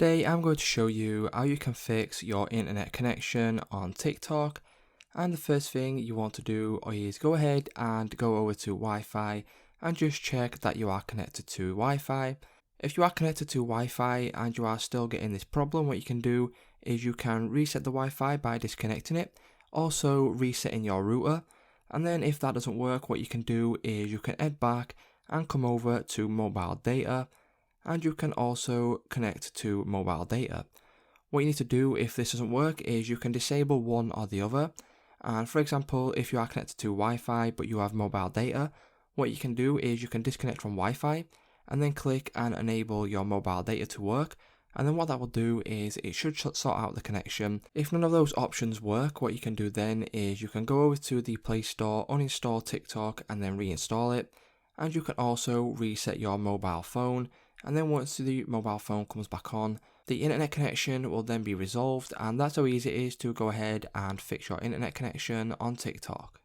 Today I'm going to show you how you can fix your internet connection on TikTok. And the first thing you want to do is go ahead and go over to Wi-Fi and just check that you are connected to Wi-Fi. If you are connected to Wi-Fi and you are still getting this problem, what you can do is you can reset the Wi-Fi by disconnecting it, also resetting your router. And then if that doesn't work, what you can do is you can head back and come over to mobile data, and you can also connect to mobile data. What you need to do if this doesn't work is you can disable one or the other. And for example, if you are connected to Wi-Fi but you have mobile data, what you can do is you can disconnect from Wi-Fi and then click and enable your mobile data to work. And then what that will do is it should sort out the connection. If none of those options work, what you can do then is you can go over to the Play Store, uninstall TikTok and then reinstall it. And you can also reset your mobile phone. And then once the mobile phone comes back on, the internet connection will then be resolved, and that's how easy it is to go ahead and fix your internet connection on TikTok.